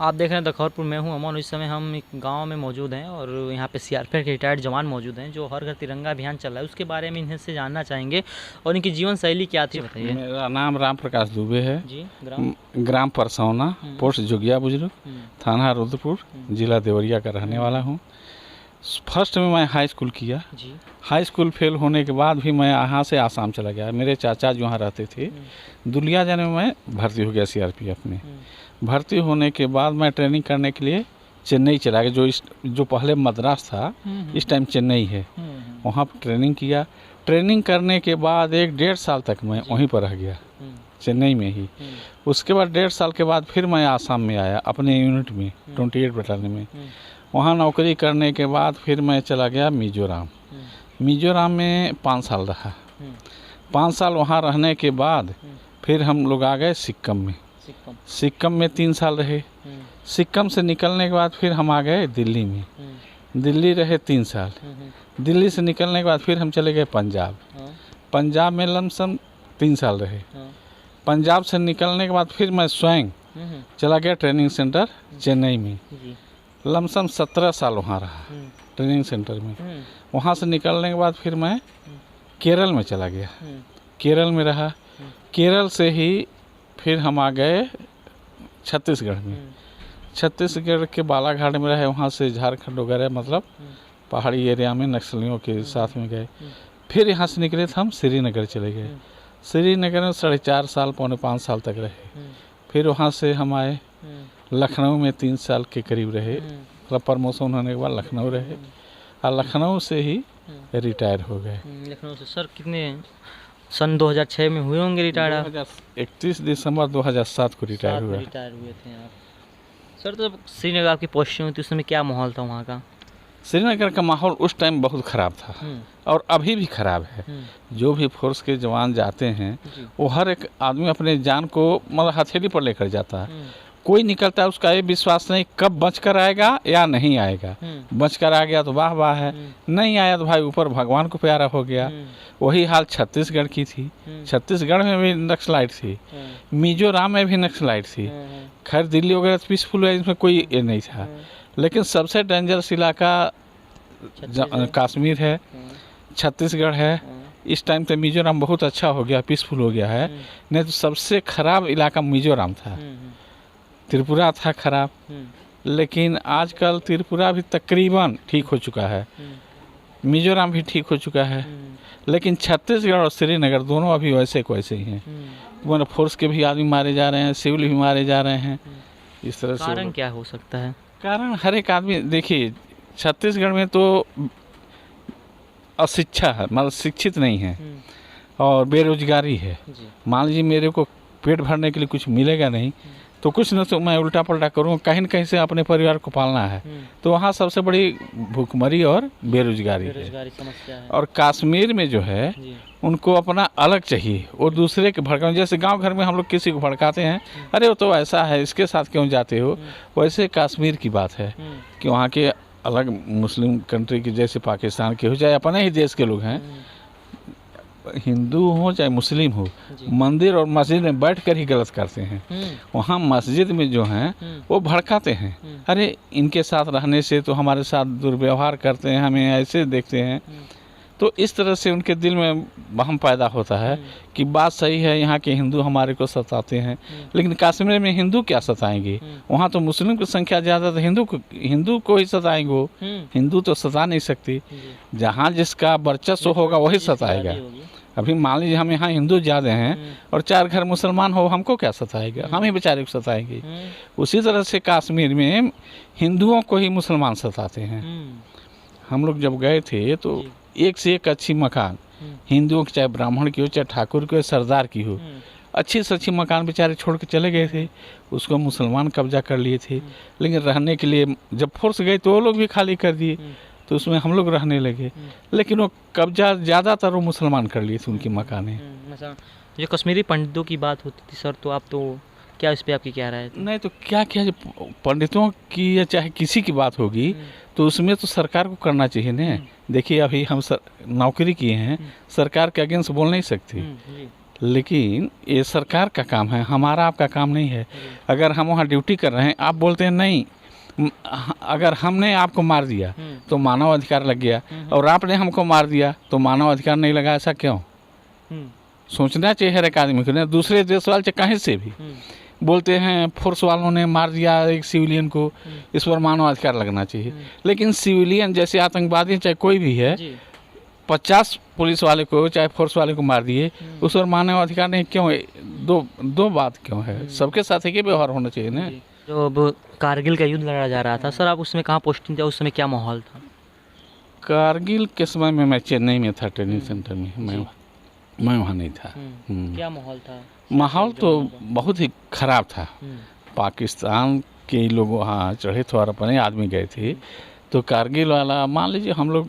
आप देख रहे हैं दखौरपुर में हूँ अमन। इस समय हम एक गांव में मौजूद हैं और यहाँ पे सीआरपीएफ के रिटायर्ड जवान मौजूद हैं जो हर घर तिरंगा अभियान चल रहा है उसके बारे में इनसे जानना चाहेंगे और इनकी जीवन शैली क्या थी, बताइए। मेरा नाम राम प्रकाश दुबे है जी। ग्राम परसौना, पोस्ट जोगिया बुजुर्ग, थाना रुद्रपुर, जिला देवरिया का रहने वाला हूँ। फर्स्ट में मैं हाई स्कूल किया जी। हाई स्कूल फेल होने के बाद भी मैं यहाँ से आसाम चला गया। मेरे चाचा जो वहाँ रहते थे, दुलिया जाने में मैं भर्ती हो गया सीआरपीएफ में। भर्ती होने के बाद मैं ट्रेनिंग करने के लिए चेन्नई चला गया। जो पहले मद्रास था इस टाइम चेन्नई है, वहाँ पर ट्रेनिंग किया। ट्रेनिंग करने के बाद 1-1.5 साल तक मैं वहीं पर रह गया, चेन्नई में ही। उसके बाद 1.5 साल के बाद फिर मैं आसाम में आया अपने यूनिट में, 28 बटालियन में। वहाँ नौकरी करने के बाद फिर मैं चला गया मिजोरम। मिजोरम में 5 साल रहा। 5 साल वहाँ रहने के बाद फिर हम लोग आ गए सिक्किम में। सिक्किम में 3 साल रहे। सिक्किम से निकलने के बाद फिर हम आ गए दिल्ली में। दिल्ली रहे 3 साल। दिल्ली से निकलने के बाद फिर हम चले गए पंजाब। पंजाब में लमसम 3 साल रहे। पंजाब से निकलने के बाद फिर मैं स्वयं चला गया ट्रेनिंग सेंटर चेन्नई में। लमसम 17 साल वहाँ रहा ट्रेनिंग सेंटर में। वहाँ से निकलने के बाद फिर मैं केरल में चला गया, केरल में रहा। केरल से ही फिर हम आ गए छत्तीसगढ़ में। छत्तीसगढ़ के बालाघाट में रहे। वहाँ से झारखंड वगैरह मतलब पहाड़ी एरिया में नक्सलियों के साथ में गए। फिर यहाँ से निकले तो हम श्रीनगर चले गए। श्रीनगर में 4.5 साल, पौने 5 साल तक रहे। फिर वहाँ से हम आए लखनऊ में 3 साल के करीब रहे। मतलब प्रमोशन होने के बाद लखनऊ रहे और लखनऊ से ही रिटायर हो गए। लखनऊ से सर कितने सन 2006 में हुए होंगे रिटायर? 31 दिसंबर 2007 को रिटायर हुए थे आप। सर तो श्रीनगर आपकी पोस्टिंग हुई थी, उस समय क्या माहौल था वहाँ का? श्रीनगर का माहौल उस टाइम बहुत ख़राब था और अभी भी ख़राब है। जो भी फोर्स के जवान जाते हैं वो हर एक आदमी अपने जान को मतलब हथेली पर लेकर जाता है। कोई निकलता है उसका ये विश्वास नहीं कब बच कर आएगा या नहीं आएगा। बच कर आ गया तो वाह वाह है, नहीं आया तो भाई ऊपर भगवान को प्यारा हो गया। वही हाल छत्तीसगढ़ की थी। छत्तीसगढ़ में भी नक्सलाइट थी, मिजोरम में भी नक्सलाइट थी। खैर दिल्ली वगैरह पीसफुल है, इसमें कोई ये नहीं था। लेकिन सबसे डेंजरस इलाका कश्मीर है, छत्तीसगढ़ है। इस टाइम तो मिजोरम बहुत अच्छा हो गया, पीसफुल हो गया है। नहीं तो सबसे ख़राब इलाका मिजोरम था। त्रिपुरा था खराब, लेकिन आजकल त्रिपुरा भी तकरीबन ठीक हो चुका है, मिजोरम भी ठीक हो चुका है। लेकिन छत्तीसगढ़ और श्रीनगर दोनों अभी वैसे को वैसे ही हैं। वो फोर्स के भी आदमी मारे जा रहे हैं, सिविल भी मारे जा रहे हैं। इस तरह से कारण क्या हो सकता है? कारण हर एक आदमी देखिए, छत्तीसगढ़ में तो अशिक्षा है, मतलब शिक्षित नहीं है और बेरोजगारी है। मान लीजिए मेरे को पेट भरने के लिए कुछ मिलेगा नहीं तो कुछ न तो मैं उल्टा पलटा करूँ, कहीं न कहीं से अपने परिवार को पालना है। तो वहाँ सबसे बड़ी भूखमरी और बेरोजगारी समस्या है। और कश्मीर में जो है उनको अपना अलग चाहिए, वो दूसरे के भड़काने। जैसे गांव घर में हम लोग किसी को भड़काते हैं, अरे वो तो ऐसा है, इसके साथ क्यों जाते हो, वैसे कश्मीर की बात है कि वहाँ के अलग मुस्लिम कंट्री की, जैसे पाकिस्तान के हो चाहे अपने ही देश के लोग हैं, हिंदू हो चाहे मुस्लिम हो, मंदिर और मस्जिद में बैठ कर ही गलत करते हैं। वहाँ मस्जिद में जो हैं वो भड़काते हैं, अरे इनके साथ रहने से तो हमारे साथ दुर्व्यवहार करते हैं, हमें ऐसे देखते हैं। तो इस तरह से उनके दिल में वहम पैदा होता है कि बात सही है, यहाँ के हिंदू हमारे को सताते हैं, लेकिन कश्मीर में हिंदू क्या सताएंगे? वहाँ तो मुस्लिम की संख्या ज़्यादा, तो हिंदू को ही सताएंगे। वो हिंदू तो सता नहीं सकती, जहाँ जिसका वर्चस्व होगा वही सताएगा। अभी मान लीजिए हम यहाँ हिंदू ज़्यादा हैं और 4 घर मुसलमान हो, हमको क्या सताएगा? हम ही बेचारे को सताएंगे। उसी तरह से कश्मीर में हिंदुओं को ही मुसलमान सताते हैं। हम लोग जब गए थे तो एक से एक अच्छी मकान, हिंदुओं की चाहे ब्राह्मण की हो चाहे ठाकुर की हो सरदार की हो, अच्छी से अच्छी मकान बेचारे छोड़ के चले गए थे। उसको मुसलमान कब्जा कर लिए थे। लेकिन रहने के लिए जब फोर्स गए तो वो लोग भी खाली कर दिए, तो उसमें हम लोग रहने लगे। लेकिन वो कब्जा ज़्यादातर वो मुसलमान कर लिए थे उनकी मकानें। जो कश्मीरी पंडितों की बात होती थी सर, तो आप तो क्या इस पर आपकी क्या राय है? नहीं तो क्या पंडितों की या चाहे किसी की बात होगी तो उसमें तो सरकार को करना चाहिए ना। देखिए अभी हम नौकरी किए हैं, सरकार के अगेंस्ट बोल नहीं सकते, लेकिन ये सरकार का काम है, हमारा आपका काम नहीं है। अगर हम वहाँ ड्यूटी कर रहे हैं, आप बोलते हैं नहीं, अगर हमने आपको मार दिया तो मानव अधिकार लग गया, और आपने हमको मार दिया तो मानव अधिकार नहीं लगा, ऐसा क्यों? सोचना चाहिए हर एक आदमी को। दूसरे देश वाले चाहे कहीं से भी बोलते हैं फोर्स वालों ने मार दिया एक सिविलियन को, इस पर मानव अधिकार लगना चाहिए। लेकिन सिविलियन जैसे आतंकवादी चाहे कोई भी है, 50 पुलिस वाले को चाहे फोर्स वाले को मार दिए, उस पर मानव अधिकार नहीं क्यों? दो बात क्यों है? सबके साथ एक ही व्यवहार होना चाहिए ना। जो अब कारगिल का युद्ध लड़ा जा रहा था सर, आप उसमें कहाँ पोस्टिंग था, उस समय क्या माहौल था? कारगिल के समय में मैं चेन्नई में था, ट्रेनिंग सेंटर में। मैं वहाँ नहीं था। क्या माहौल था? माहौल तो बहुत ही खराब था। पाकिस्तान के लोग वहाँ चढ़े थे और अपने आदमी गए थे, तो कारगिल वाला, मान लीजिए हम लोग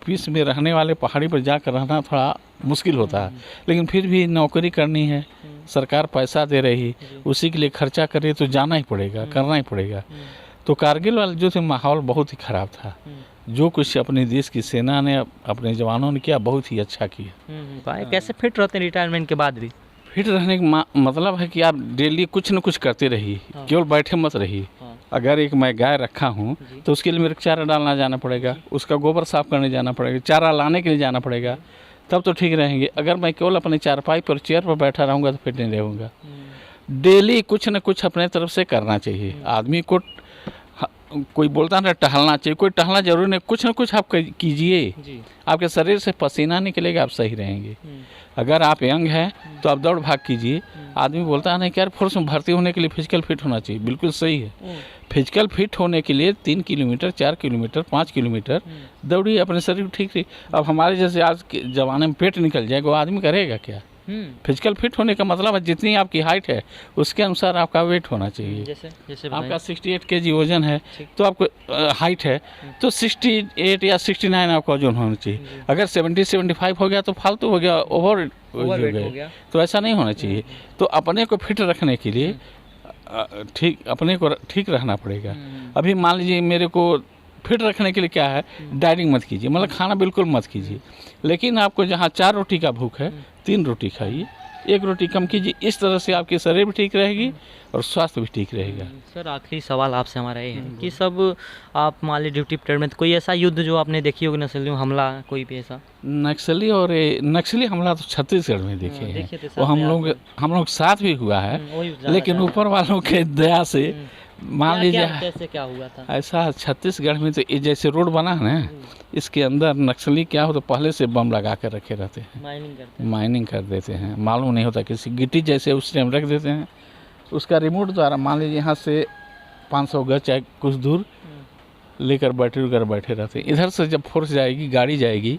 पीस में रहने वाले पहाड़ी पर जाकर रहना थोड़ा मुश्किल होता है, लेकिन फिर भी नौकरी करनी है, सरकार पैसा दे रही, उसी के लिए खर्चा कर रही, तो जाना ही पड़ेगा, करना ही पड़ेगा। तो कारगिल वाला जो थे माहौल बहुत ही ख़राब था। जो कुछ अपने देश की सेना ने, अपने जवानों ने किया, बहुत ही अच्छा किया। कैसे फिट रहते हैं रिटायरमेंट के बाद भी? फिट रहने का मतलब है कि आप डेली कुछ न कुछ करते रहिए, केवल बैठे मत रहिए। अगर एक मैं गाय रखा हूँ तो उसके लिए मेरे को चारा डालना जाना पड़ेगा, उसका गोबर साफ करने जाना पड़ेगा, चारा लाने के लिए जाना पड़ेगा, तब तो ठीक रहेंगे। अगर मैं केवल अपने चारपाई पर चेयर पर बैठा रहूँगा तो फिट नहीं रहूँगा। डेली कुछ न कुछ अपने तरफ से करना चाहिए। आदमी को कोई बोलता ना टहलना चाहिए, कोई टहलना जरूरी नहीं, कुछ न कुछ आप कीजिए, आपके शरीर से पसीना निकलेगा, आप सही रहेंगे। अगर आप यंग हैं तो आप दौड़ भाग कीजिए। आदमी बोलता है नहीं कि यार फोर्स में भर्ती होने के लिए फिजिकल फिट होना चाहिए, बिल्कुल सही है। फिजिकल फिट होने के लिए 3 किलोमीटर, 4 किलोमीटर, 5 किलोमीटर दौड़िए, अपने शरीर को ठीक रही। अब हमारे जैसे आज के ज़माने में पेट निकल जाएगा, वो आदमी करेगा क्या? फिजिकल फिट होने का मतलब है जितनी आपकी हाइट है उसके अनुसार आपका वेट होना चाहिए। जैसे आपका 68 kg वजन है तो आपको हाइट है तो 68 या 69 आपका वजन होना चाहिए। अगर 70-75 हो गया तो फालतू हो गया, ओवर हो गया, तो ऐसा नहीं होना चाहिए। तो अपने को फिट रखने के लिए अपने को ठीक रहना पड़ेगा। अभी मान लीजिए मेरे को फिट रखने के लिए क्या है, डाइटिंग मत कीजिए, मतलब खाना बिल्कुल मत कीजिए, लेकिन आपको जहाँ 4 रोटी का भूख है 3 रोटी खाइए, 1 रोटी कम कीजिए। इस तरह से आपकी शरीर भी ठीक रहेगी और स्वास्थ्य भी ठीक रहेगा। सर आखिरी सवाल आपसे हमारा ये है कि सब आप मान लीजिए ड्यूटी पीरियड में कोई ऐसा युद्ध जो आपने देखी होगी, नक्सली हमला कोई भी ऐसा? नक्सली हमला तो छत्तीसगढ़ में देखे हैं, वो हम लोग साथ भी हुआ है, लेकिन ऊपर वालों के दया से मान लीजिए कैसे क्या हुआ था ऐसा। छत्तीसगढ़ में तो ये जैसे रोड बना है ना, इसके अंदर नक्सली क्या हो तो पहले से बम लगा कर रखे रहते हैं, माइनिंग कर देते हैं, मालूम नहीं होता, किसी गिट्टी जैसे उस टाइम रख देते हैं, उसका रिमोट द्वारा मान लीजिए यहाँ से 500 गज चाहे कुछ दूर लेकर बैठे रहते हैं। इधर से जब फोर्स जाएगी, गाड़ी जाएगी,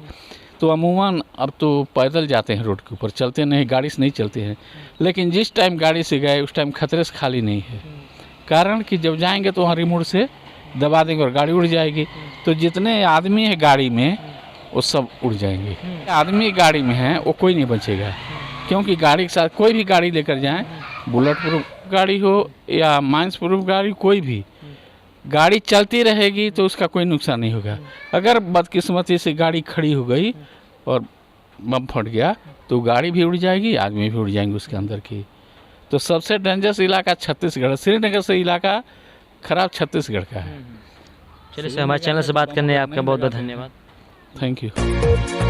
तो अमूमन अब तो पैदल जाते हैं, रोड के ऊपर चलते नहीं, गाड़ी से नहीं चलते हैं। लेकिन जिस टाइम गाड़ी से गए उस टाइम खतरे से खाली नहीं है, कारण कि जब जाएंगे तो वहाँ रिमोट से दबा देंगे और गाड़ी उड़ जाएगी, तो जितने आदमी है गाड़ी में वो सब उड़ जाएंगे। आदमी गाड़ी में है वो कोई नहीं बचेगा, क्योंकि गाड़ी के साथ कोई भी गाड़ी लेकर जाएं, बुलेट प्रूफ गाड़ी हो या माइंस प्रूफ गाड़ी, कोई भी गाड़ी चलती रहेगी तो उसका कोई नुकसान नहीं होगा। अगर बदकिस्मती से गाड़ी खड़ी हो गई और बम फट गया तो गाड़ी भी उड़ जाएगी, आदमी भी उड़ जाएंगे उसके अंदर की। तो सबसे डेंजरस इलाका छत्तीसगढ़, श्रीनगर से इलाका खराब छत्तीसगढ़ का है। चलिए सर, हमारे चैनल से बात करने आपका बहुत बहुत धन्यवाद। Thank you.